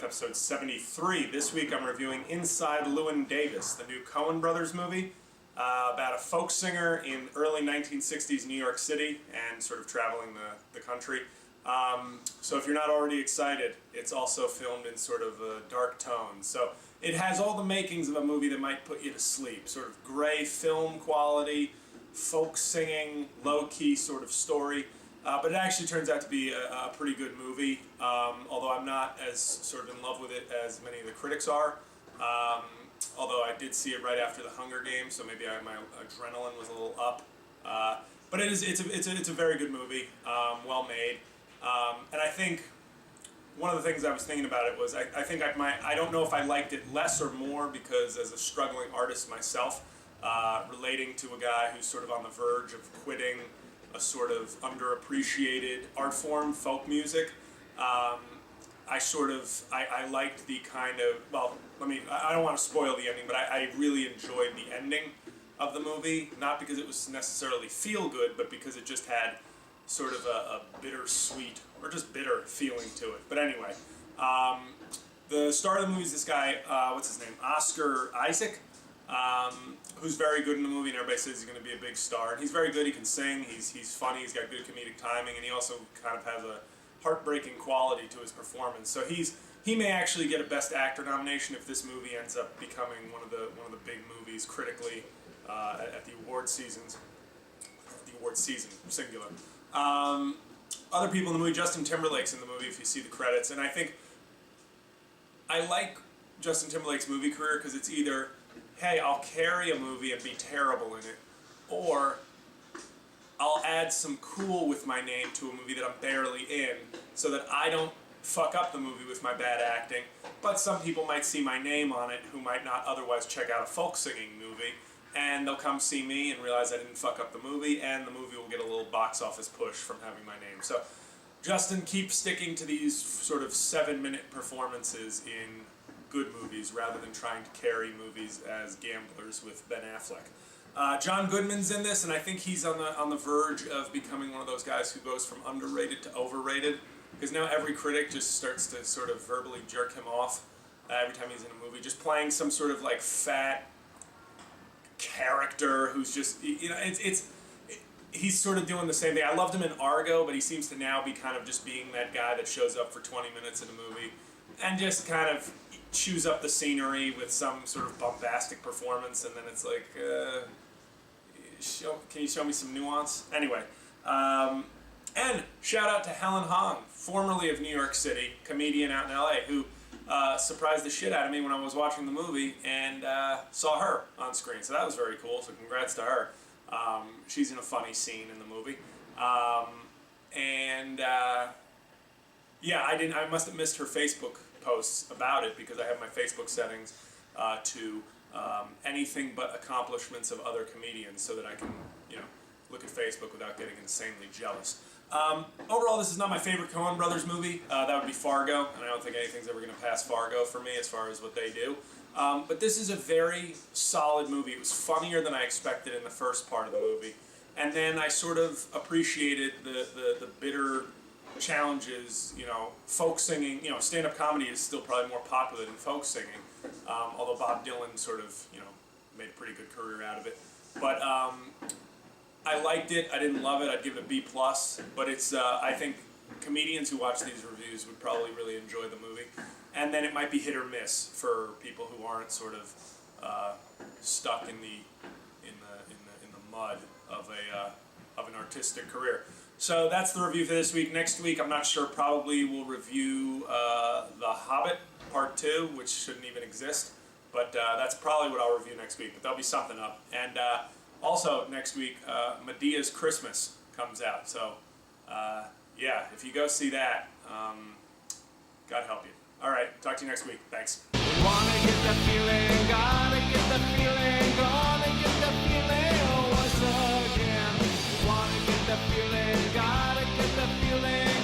episode 73. This week I'm reviewing Inside Llewyn Davis, the new Coen brothers movie about a folk singer in early 1960s New York City and sort of traveling the country. So if you're not already excited, it's also filmed in sort of a dark tone. So it has all the makings of a movie that might put you to sleep. Sort of gray film quality, folk singing, low-key sort of story. But it actually turns out to be a pretty good movie, although I'm not as sort of in love with it as many of the critics are. Although I did see it right after the Hunger Games, so maybe my adrenaline was a little up. But it's a very good movie, well made. And I think one of the things I was thinking about it was I don't know if I liked it less or more because as a struggling artist myself, relating to a guy who's sort of on the verge of quitting a sort of underappreciated art form, folk music. I liked the kind of, well, I don't want to spoil the ending, but I really enjoyed the ending of the movie, not because it was necessarily feel good, but because it just had sort of a bittersweet, or just bitter feeling to it. But anyway, the star of the movie is this guy, what's his name, Oscar Isaac, who's very good in the movie, and everybody says he's going to be a big star. And he's very good, he can sing, he's funny, he's got good comedic timing, and he also kind of has a heartbreaking quality to his performance. So he may actually get a Best Actor nomination if this movie ends up becoming one of the big movies critically at the award seasons. The award season, singular. Other people in the movie, Justin Timberlake's in the movie if you see the credits, and I think I like Justin Timberlake's movie career because it's either, hey, I'll carry a movie and be terrible in it, or I'll add some cool with my name to a movie that I'm barely in so that I don't fuck up the movie with my bad acting, but some people might see my name on it who might not otherwise check out a folk singing movie, and they'll come see me and realize I didn't fuck up the movie, and the movie will get a little box office push from having my name. So Justin keeps sticking to these sort of 7-minute performances in good movies rather than trying to carry movies as gamblers with Ben Affleck. John Goodman's in this, and I think he's on the verge of becoming one of those guys who goes from underrated to overrated, because now every critic just starts to sort of verbally jerk him off every time he's in a movie, just playing some sort of like fat character who's just, you know, he's sort of doing the same thing. I loved him in Argo, but he seems to now be kind of just being that guy that shows up for 20 minutes in a movie and just kind of chews up the scenery with some sort of bombastic performance, and then it's like, can you show me some nuance? Anyway, and shout out to Helen Hong, formerly of New York City, comedian out in LA, who surprised the shit out of me when I was watching the movie and saw her on screen. So that was very cool, so congrats to her. She's in a funny scene in the movie. Yeah, I must have missed her Facebook posts about it because I have my Facebook settings to anything but accomplishments of other comedians so that I can, you know, look at Facebook without getting insanely jealous. Overall, this is not my favorite Coen brothers movie. That would be Fargo, and I don't think anything's ever going to pass Fargo for me as far as what they do. But this is a very solid movie. It was funnier than I expected in the first part of the movie. And then I sort of appreciated the bitter challenges, you know, folk singing, you know, stand-up comedy is still probably more popular than folk singing, although Bob Dylan sort of, you know, made a pretty good career out of it. But I liked it. I didn't love it. I'd give it a B+, but it's, I think comedians who watch these reviews would probably really enjoy the movie. And then it might be hit or miss for people who aren't sort of stuck in the mud of an artistic career. So that's the review for this week. Next week, I'm not sure, probably we'll review The Hobbit Part 2, which shouldn't even exist. But that's probably what I'll review next week. But there'll be something up. And also, next week, Medea's Christmas comes out. So, yeah, if you go see that, God help you. All right, talk to you next week. Thanks. Wanna get the feeling, gotta get the feeling, gonna get the feeling once again. Wanna get the feeling, gotta get the feeling.